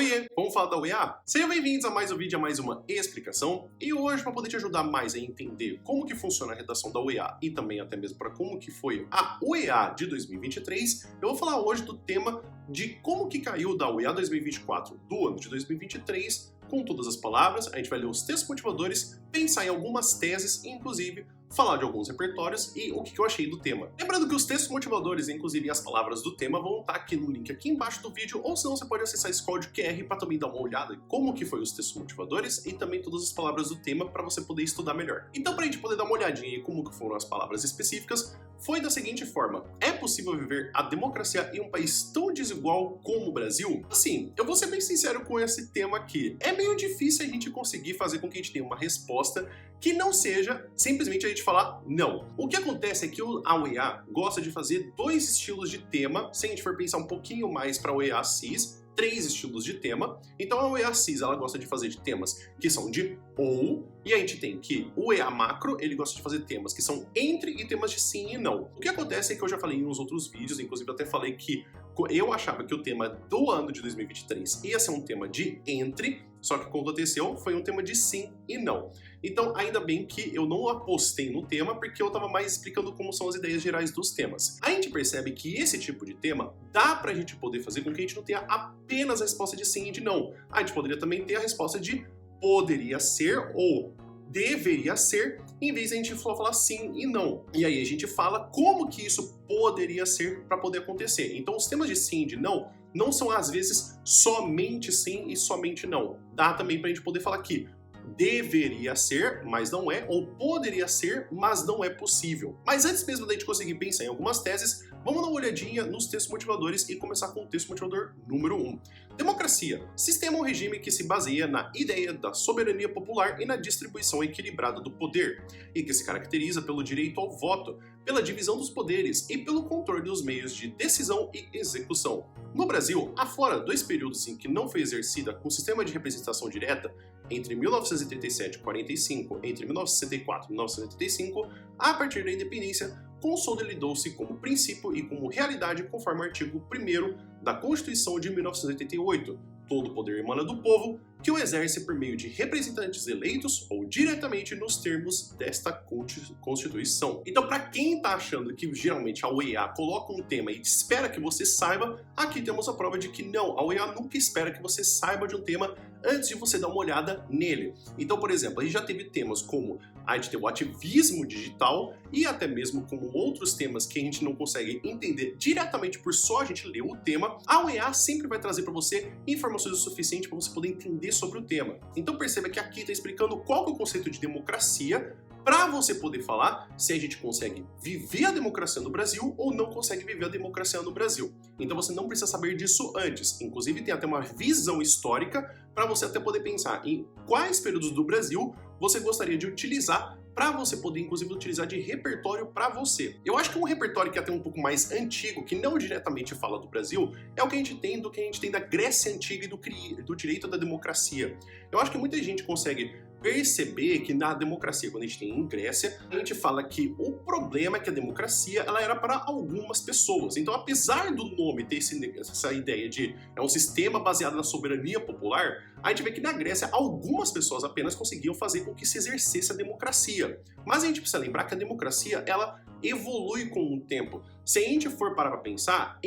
Oiê, vamos falar da UEA? Sejam bem-vindos a mais um vídeo, a mais uma explicação. E hoje, para poder te ajudar mais a entender como que funciona a redação da UEA e também até mesmo para como que foi a UEA de 2023, eu vou falar hoje do tema de como que caiu da UEA 2024 do ano de 2023, com todas as palavras. A gente vai ler os textos motivadores, pensar em algumas teses e, inclusive, falar de alguns repertórios e o que eu achei do tema. Lembrando que os textos motivadores, inclusive as palavras do tema, vão estar aqui no link aqui embaixo do vídeo, ou senão você pode acessar esse código QR para também dar uma olhada em como que foi os textos motivadores e também todas as palavras do tema para você poder estudar melhor. Então, para a gente poder dar uma olhadinha em como que foram as palavras específicas, foi da seguinte forma: é possível viver a democracia em um país tão desigual como o Brasil? Assim, eu vou ser bem sincero com esse tema aqui. É meio difícil a gente conseguir fazer com que a gente tenha uma resposta que não seja simplesmente a gente falar não. O que acontece é que a UEA gosta de fazer dois estilos de tema, se a gente for pensar um pouquinho mais para a UEA CIS, três estilos de tema. Então a UEA CIS, ela gosta de fazer de temas que são de ou, e a gente tem que o UEA Macro, ele gosta de fazer temas que são entre e temas de sim e não. O que acontece é que eu já falei em uns outros vídeos, inclusive eu até falei que eu achava que o tema do ano de 2023 ia ser um tema de entre, só que o que aconteceu foi um tema de sim e não. Então, ainda bem que eu não apostei no tema, porque eu estava mais explicando como são as ideias gerais dos temas. A gente percebe que esse tipo de tema dá pra gente poder fazer com que a gente não tenha apenas a resposta de sim e de não. A gente poderia também ter a resposta de poderia ser ou deveria ser, em vez de a gente falar sim e não. E aí a gente fala como que isso poderia ser para poder acontecer. Então, os temas de sim e de não são às vezes somente sim e somente não. Dá também pra gente poder falar que deveria ser, mas não é, ou poderia ser, mas não é possível. Mas antes mesmo da gente conseguir pensar em algumas teses, vamos dar uma olhadinha nos textos motivadores e começar com o texto motivador número 1. Democracia. Sistema ou regime que se baseia na ideia da soberania popular e na distribuição equilibrada do poder, e que se caracteriza pelo direito ao voto, pela divisão dos poderes e pelo controle dos meios de decisão e execução. No Brasil, afora dois períodos em que não foi exercida com sistema de representação direta, entre 1937 e 45, entre 1964 e 1985, a partir da independência, consolidou-se como princípio e como realidade conforme o artigo 1º da Constituição de 1988. Todo o poder emana do povo, que o exerce por meio de representantes eleitos ou diretamente nos termos desta Constituição. Então, para quem tá achando que geralmente a UEA coloca um tema e espera que você saiba, aqui temos a prova de que não, a UEA nunca espera que você saiba de um tema antes de você dar uma olhada nele. Então, por exemplo, a gente já teve temas como a gente tem o ativismo digital e até mesmo como outros temas que a gente não consegue entender diretamente por só a gente ler o tema. A UEA sempre vai trazer para você informações o suficiente para você poder entender sobre o tema. Então perceba que aqui está explicando qual que é o conceito de democracia para você poder falar se a gente consegue viver a democracia no Brasil ou não consegue viver a democracia no Brasil. Então você não precisa saber disso antes. Inclusive tem até uma visão histórica para você até poder pensar em quais períodos do Brasil você gostaria de utilizar para você poder, inclusive, utilizar de repertório para você. Eu acho que um repertório que é até um pouco mais antigo, que não diretamente fala do Brasil, é o que a gente tem da Grécia Antiga e do direito da democracia. Eu acho que muita gente consegue perceber que na democracia, quando a gente tem em Grécia, a gente fala que o problema é que a democracia ela era para algumas pessoas. Então, apesar do nome ter essa ideia de é um sistema baseado na soberania popular, a gente vê que na Grécia algumas pessoas apenas conseguiam fazer com que se exercesse a democracia. Mas a gente precisa lembrar que a democracia ela evolui com o tempo. Se a gente for parar para pensar,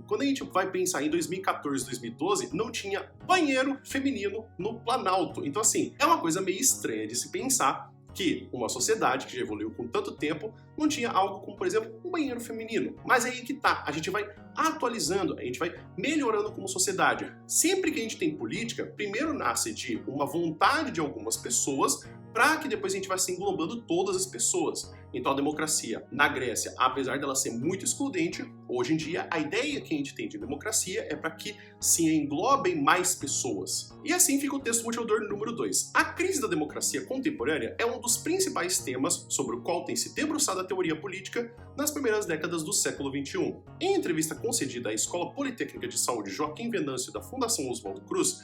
quando a gente vai pensar em 2014, 2012, não tinha banheiro feminino no Planalto. Então, assim, é uma coisa meio estranha de se pensar que uma sociedade que já evoluiu com tanto tempo não tinha algo como, por exemplo, um banheiro feminino. Mas aí que tá, a gente vai atualizando, a gente vai melhorando como sociedade. Sempre que a gente tem política, primeiro nasce de uma vontade de algumas pessoas para que depois a gente vá se englobando todas as pessoas. Então a democracia na Grécia, apesar dela ser muito excludente, hoje em dia a ideia que a gente tem de democracia é para que se englobem mais pessoas. E assim fica o texto motivador número 2. A crise da democracia contemporânea é um dos principais temas sobre o qual tem se debruçado a teoria política nas primeiras décadas do século XXI. Em entrevista concedida à Escola Politécnica de Saúde Joaquim Venâncio da Fundação Oswaldo Cruz,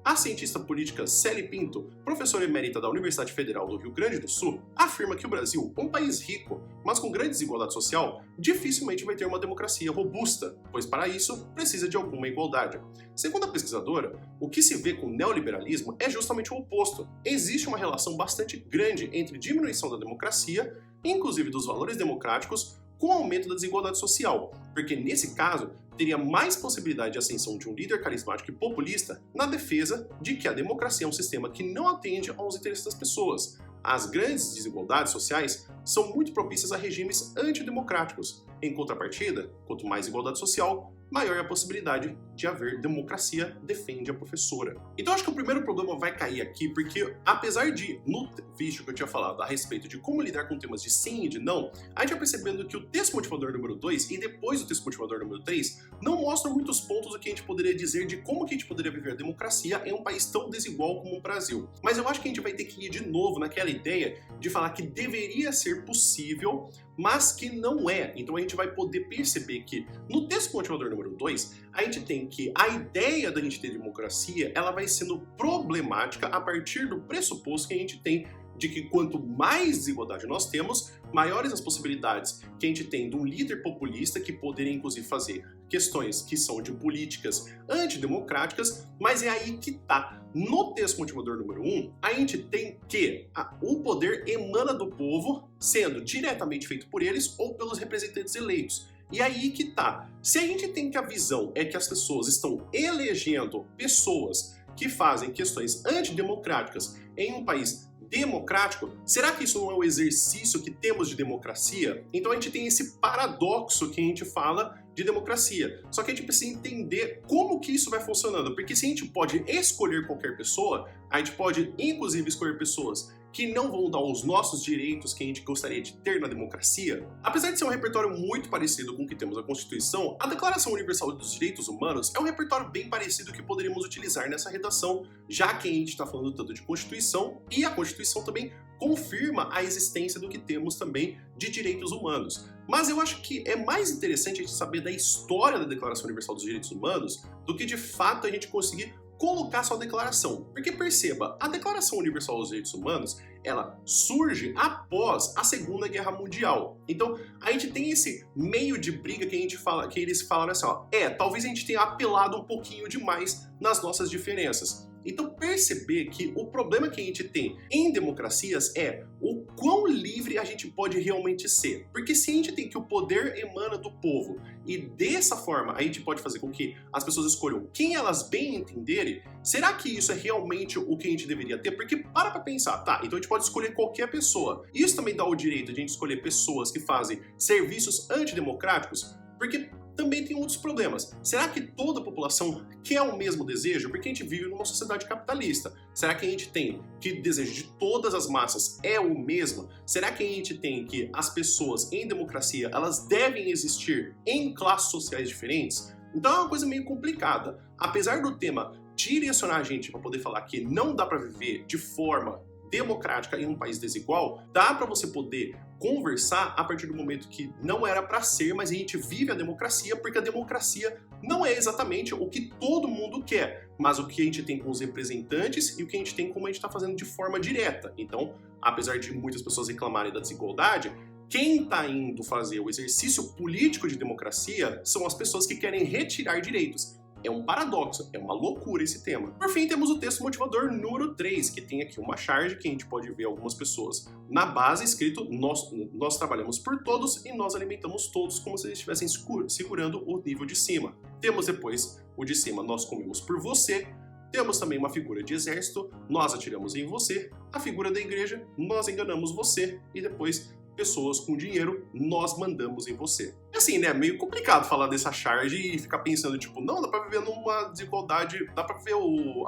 A cientista política Celi Pinto, professora emérita da Universidade Federal do Rio Grande do Sul, afirma que o Brasil, um país rico, mas com grande desigualdade social, dificilmente vai ter uma democracia robusta, pois para isso precisa de alguma igualdade. Segundo a pesquisadora, o que se vê com o neoliberalismo é justamente o oposto. Existe uma relação bastante grande entre diminuição da democracia, inclusive dos valores democráticos, com o aumento da desigualdade social, porque nesse caso teria mais possibilidade de ascensão de um líder carismático e populista na defesa de que a democracia é um sistema que não atende aos interesses das pessoas. As grandes desigualdades sociais são muito propícias a regimes antidemocráticos. Em contrapartida, quanto mais igualdade social, maior é a possibilidade de haver democracia, defende a professora. Então acho que o primeiro problema vai cair aqui, porque apesar de, no vídeo que eu tinha falado a respeito de como lidar com temas de sim e de não, a gente vai percebendo que o texto motivador número 2 e depois o texto motivador número 3 não mostram muitos pontos do que a gente poderia dizer de como que a gente poderia viver a democracia em um país tão desigual como o Brasil. Mas eu acho que a gente vai ter que ir de novo naquela ideia de falar que deveria ser possível, mas que não é. Então a gente vai poder perceber que no texto motivador número 2, a gente tem que a ideia da gente ter democracia, ela vai sendo problemática a partir do pressuposto que a gente tem de que quanto mais desigualdade nós temos, maiores as possibilidades que a gente tem de um líder populista que poderia inclusive fazer questões que são de políticas antidemocráticas, mas é aí que tá. No texto motivador número 1, a gente tem que o poder emana do povo, sendo diretamente feito por eles ou pelos representantes eleitos. E aí que tá. Se a gente tem que a visão é que as pessoas estão elegendo pessoas que fazem questões antidemocráticas em um país democrático, será que isso não é o exercício que temos de democracia? Então a gente tem esse paradoxo que a gente fala de democracia. Só que a gente precisa entender como que isso vai funcionando, porque se a gente pode escolher qualquer pessoa, a gente pode inclusive escolher pessoas que não vão dar os nossos direitos que a gente gostaria de ter na democracia. Apesar de ser um repertório muito parecido com o que temos na Constituição, a Declaração Universal dos Direitos Humanos é um repertório bem parecido que poderíamos utilizar nessa redação, já que a gente está falando tanto de Constituição, e a Constituição também confirma a existência do que temos também de direitos humanos. Mas eu acho que é mais interessante a gente saber da história da Declaração Universal dos Direitos Humanos do que de fato a gente conseguir colocar sua declaração. Porque perceba, a Declaração Universal dos Direitos Humanos, ela surge após a Segunda Guerra Mundial. Então, a gente tem esse meio de briga que a gente fala, que eles falaram assim, ó, talvez a gente tenha apelado um pouquinho demais nas nossas diferenças. Então, perceber que o problema que a gente tem em democracias é o quão livre a gente pode realmente ser. Porque se a gente tem que o poder emana do povo e dessa forma a gente pode fazer com que as pessoas escolham quem elas bem entenderem, será que isso é realmente o que a gente deveria ter? Porque para pra pensar, tá, então a gente pode escolher qualquer pessoa. Isso também dá o direito de a gente escolher pessoas que fazem serviços antidemocráticos, porque também tem outros problemas. Será que toda a população quer o mesmo desejo? Porque a gente vive numa sociedade capitalista. Será que a gente tem que o desejo de todas as massas é o mesmo? Será que a gente tem que as pessoas em democracia, elas devem existir em classes sociais diferentes? Então é uma coisa meio complicada. Apesar do tema direcionar a gente para poder falar que não dá para viver de forma democrática em um país desigual, dá para você poder conversar a partir do momento que não era para ser, mas a gente vive a democracia, porque a democracia não é exatamente o que todo mundo quer, mas o que a gente tem com os representantes e o que a gente tem como a gente está fazendo de forma direta. Então, apesar de muitas pessoas reclamarem da desigualdade, quem está indo fazer o exercício político de democracia são as pessoas que querem retirar direitos. É um paradoxo, é uma loucura esse tema. Por fim, temos o texto motivador número 3, que tem aqui uma charge que a gente pode ver algumas pessoas na base escrito nós trabalhamos por todos e nós alimentamos todos, como se eles estivessem segurando o nível de cima. Temos depois o de cima, nós comemos por você. Temos também uma figura de exército, nós atiramos em você. A figura da igreja, nós enganamos você. E depois pessoas com dinheiro, nós mandamos em você. É assim, né? Meio complicado falar dessa charge e ficar pensando, tipo, não, dá pra viver numa desigualdade, dá pra viver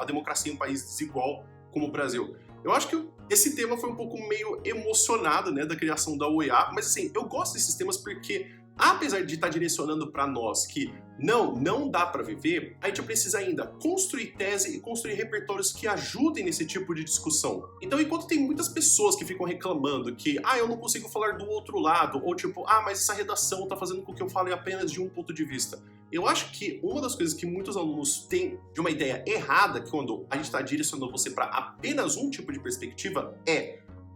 a democracia em um país desigual como o Brasil. Eu acho que esse tema foi um pouco meio emocionado, né, da criação da OEA, mas assim, eu gosto desses temas porque apesar de estar direcionando para nós que não dá para viver, a gente precisa ainda construir tese e construir repertórios que ajudem nesse tipo de discussão. Então, enquanto tem muitas pessoas que ficam reclamando que, eu não consigo falar do outro lado, ou tipo, mas essa redação tá fazendo com que eu fale apenas de um ponto de vista. Eu acho que uma das coisas que muitos alunos têm de uma ideia errada, que quando a gente está direcionando você para apenas um tipo de perspectiva,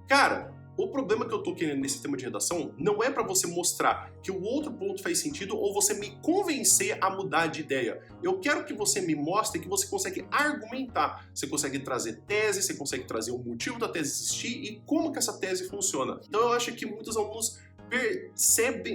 cara, o problema que eu tô querendo nesse tema de redação não é para você mostrar que o outro ponto faz sentido ou você me convencer a mudar de ideia. Eu quero que você me mostre que você consegue argumentar, você consegue trazer tese, você consegue trazer o motivo da tese existir e como que essa tese funciona. Então eu acho que muitos alunos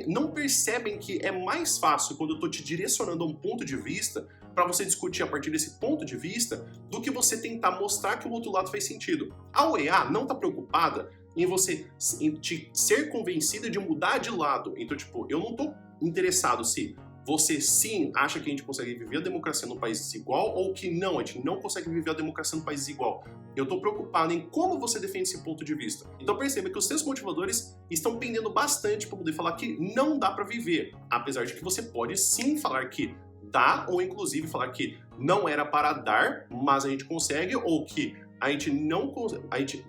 não percebem que é mais fácil quando eu tô te direcionando a um ponto de vista para você discutir a partir desse ponto de vista do que você tentar mostrar que o outro lado faz sentido. A OEA não tá preocupada em te ser convencida de mudar de lado. Então, tipo, eu não tô interessado se você sim acha que a gente consegue viver a democracia num país desigual ou que não, a gente não consegue viver a democracia num país desigual. Eu tô preocupado em como você defende esse ponto de vista. Então perceba que os seus motivadores estão pendendo bastante para poder falar que não dá para viver, apesar de que você pode sim falar que dá, ou inclusive falar que não era para dar, mas a gente consegue, ou que a gente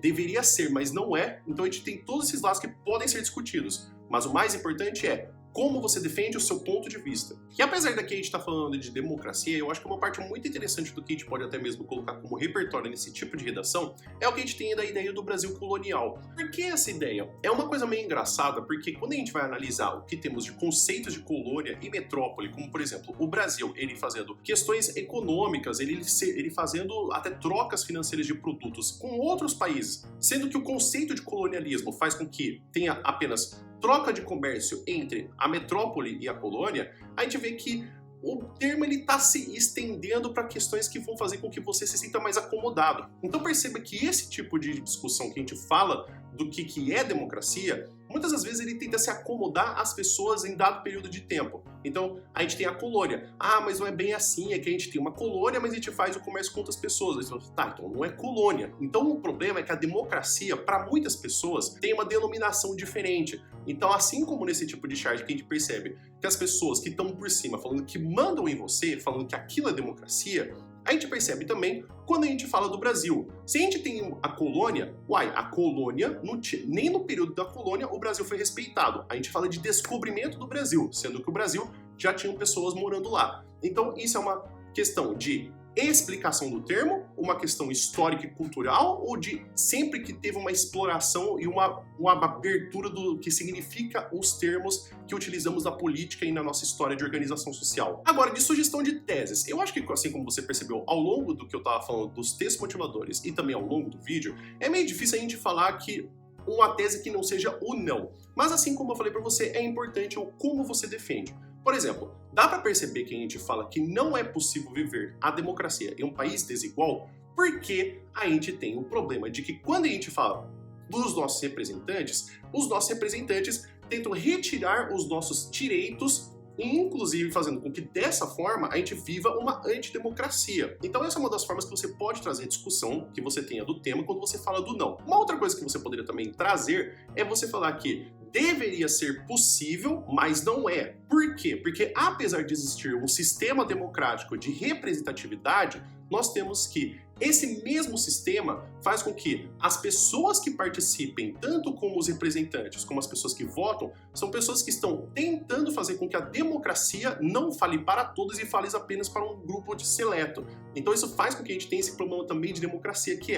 deveria ser, mas não é. Então a gente tem todos esses lados que podem ser discutidos. Mas o mais importante é como você defende o seu ponto de vista. E apesar daqui a gente estar falando de democracia, eu acho que uma parte muito interessante do que a gente pode até mesmo colocar como repertório nesse tipo de redação é o que a gente tem da ideia do Brasil colonial. Por que essa ideia? É uma coisa meio engraçada, porque quando a gente vai analisar o que temos de conceitos de colônia e metrópole, como por exemplo o Brasil, ele fazendo questões econômicas, ele fazendo até trocas financeiras de produtos com outros países, sendo que o conceito de colonialismo faz com que tenha apenas troca de comércio entre a metrópole e a colônia, a gente vê que o termo está se estendendo para questões que vão fazer com que você se sinta mais acomodado. Então perceba que esse tipo de discussão que a gente fala do que é democracia, muitas das vezes ele tenta se acomodar às pessoas em dado período de tempo. Então, a gente tem a colônia. Mas não é bem assim, é que a gente tem uma colônia, mas a gente faz o comércio com outras pessoas. Então não é colônia. Então o problema é que a democracia, para muitas pessoas, tem uma denominação diferente. Então, assim como nesse tipo de charge que a gente percebe que as pessoas que estão por cima falando que mandam em você, falando que aquilo é democracia, a gente percebe também quando a gente fala do Brasil. Se a gente tem a colônia, a colônia, nem no período da colônia o Brasil foi respeitado. A gente fala de descobrimento do Brasil, sendo que o Brasil já tinha pessoas morando lá. Então isso é uma questão de explicação do termo, uma questão histórica e cultural, ou de sempre que teve uma exploração e uma abertura do que significa os termos que utilizamos na política e na nossa história de organização social. Agora, de sugestão de teses, eu acho que assim como você percebeu ao longo do que eu estava falando dos textos motivadores e também ao longo do vídeo, é meio difícil a gente falar que uma tese que não seja o não. Mas assim como eu falei para você, é importante o como você defende. Por exemplo, dá para perceber que a gente fala que não é possível viver a democracia em um país desigual porque a gente tem o problema de que quando a gente fala dos nossos representantes, os nossos representantes tentam retirar os nossos direitos e inclusive fazendo com que dessa forma a gente viva uma antidemocracia. Então essa é uma das formas que você pode trazer discussão que você tenha do tema quando você fala do não. Uma outra coisa que você poderia também trazer é você falar que deveria ser possível, mas não é. Por quê? Porque apesar de existir um sistema democrático de representatividade, nós temos que esse mesmo sistema faz com que as pessoas que participem, tanto como os representantes, como as pessoas que votam, são pessoas que estão tentando fazer com que a democracia não fale para todos e fale apenas para um grupo de seleto. Então isso faz com que a gente tenha esse problema também de democracia, que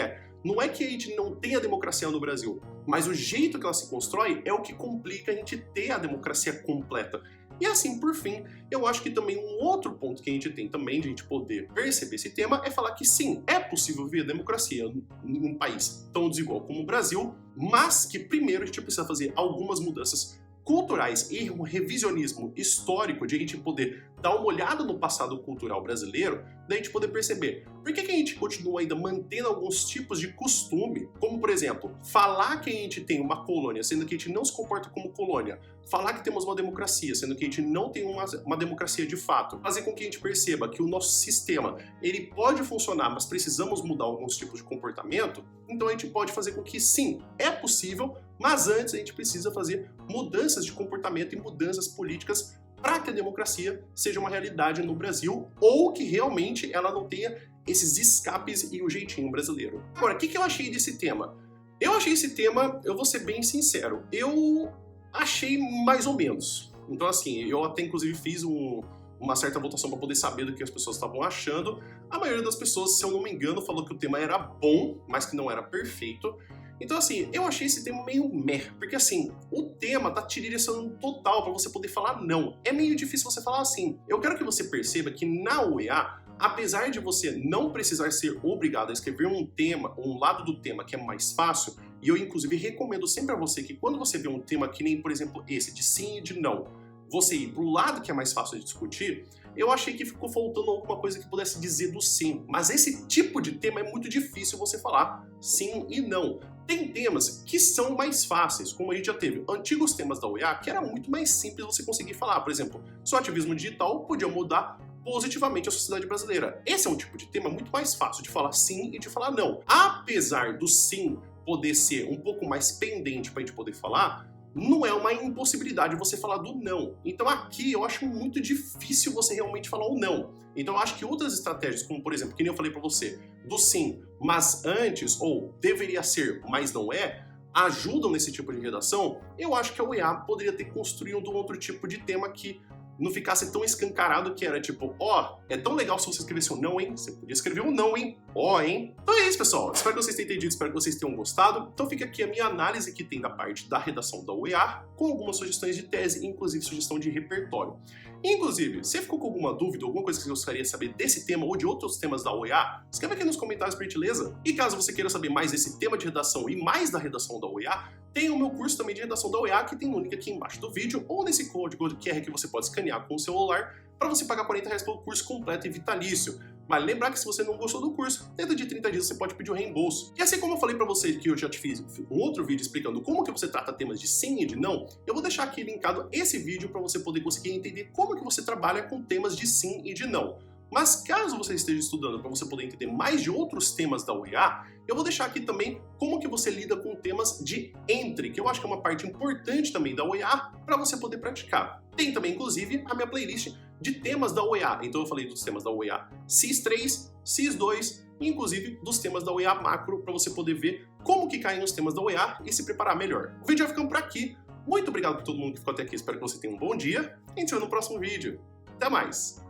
não é que a gente não tenha democracia no Brasil, mas o jeito que ela se constrói é o que complica a gente ter a democracia completa. E assim, por fim, eu acho que também um outro ponto que a gente tem também de a gente poder perceber esse tema é falar que sim, é possível viver a democracia em um país tão desigual como o Brasil, mas que primeiro a gente precisa fazer algumas mudanças culturais e um revisionismo histórico de a gente poder dar uma olhada no passado cultural brasileiro, daí a gente poder perceber por que a gente continua ainda mantendo alguns tipos de costume, como por exemplo, falar que a gente tem uma colônia, sendo que a gente não se comporta como colônia, falar que temos uma democracia, sendo que a gente não tem uma democracia de fato, fazer com que a gente perceba que o nosso sistema, ele pode funcionar, mas precisamos mudar alguns tipos de comportamento, então a gente pode fazer com que sim, é possível, mas antes a gente precisa fazer mudanças de comportamento e mudanças políticas para que a democracia seja uma realidade no Brasil ou que realmente ela não tenha esses escapes e o jeitinho brasileiro. Agora, o que eu achei desse tema? Eu achei esse tema, eu vou ser bem sincero, eu achei mais ou menos. Então assim, eu até inclusive fiz uma certa votação para poder saber do que as pessoas estavam achando. A maioria das pessoas, se eu não me engano, falou que o tema era bom, mas que não era perfeito. Então assim, eu achei esse tema meio meh, porque assim, o tema tá te direcionando total para você poder falar não. É meio difícil você falar assim. Eu quero que você perceba que na UEA, apesar de você não precisar ser obrigado a escrever um tema, um lado do tema que é mais fácil, e eu inclusive recomendo sempre a você que quando você vê um tema que nem, por exemplo, esse, de sim e de não, você ir pro lado que é mais fácil de discutir, eu achei que ficou faltando alguma coisa que pudesse dizer do sim. Mas esse tipo de tema é muito difícil você falar sim e não. Tem temas que são mais fáceis, como a gente já teve antigos temas da UEA, que era muito mais simples você conseguir falar. Por exemplo, se o ativismo digital podia mudar positivamente a sociedade brasileira. Esse é um tipo de tema muito mais fácil de falar sim e de falar não. Apesar do sim poder ser um pouco mais pendente para a gente poder falar, não é uma impossibilidade você falar do não. Então aqui eu acho muito difícil você realmente falar o não. Então eu acho que outras estratégias, como por exemplo, que nem eu falei pra você, do sim, mas antes, ou deveria ser, mas não é, ajudam nesse tipo de redação, eu acho que a UEA poderia ter construído um outro tipo de tema que não ficasse tão escancarado que era tipo, ó, é tão legal se você escrevesse um não, hein? Você podia escrever um não, hein? Ó, hein? Então é isso, pessoal. Espero que vocês tenham entendido, espero que vocês tenham gostado. Então fica aqui a minha análise que tem da parte da redação da UEA, com algumas sugestões de tese, inclusive sugestão de repertório. Inclusive, se ficou com alguma dúvida, alguma coisa que você gostaria de saber desse tema ou de outros temas da UEA, escreve aqui nos comentários, por gentileza. E caso você queira saber mais desse tema de redação e mais da redação da UEA, tem o meu curso também de redação da UEA, que tem um link aqui embaixo do vídeo, ou nesse código QR que você pode escanear com o celular, para você pagar R$40 pelo curso completo e vitalício. Vale lembrar que se você não gostou do curso, dentro de 30 dias você pode pedir o reembolso. E assim como eu falei para vocês que eu já te fiz um outro vídeo explicando como que você trata temas de sim e de não, eu vou deixar aqui linkado esse vídeo para você poder conseguir entender como que você trabalha com temas de sim e de não. Mas caso você esteja estudando para você poder entender mais de outros temas da UEA, eu vou deixar aqui também como que você lida com temas de entre, que eu acho que é uma parte importante também da UEA para você poder praticar. Tem também, inclusive, a minha playlist de temas da UEA. Então eu falei dos temas da UEA CIS3, CIS2 e inclusive dos temas da UEA Macro para você poder ver como que caem os temas da UEA e se preparar melhor. O vídeo vai ficando por aqui. Muito obrigado por todo mundo que ficou até aqui. Espero que você tenha um bom dia. E a gente se vê no próximo vídeo. Até mais!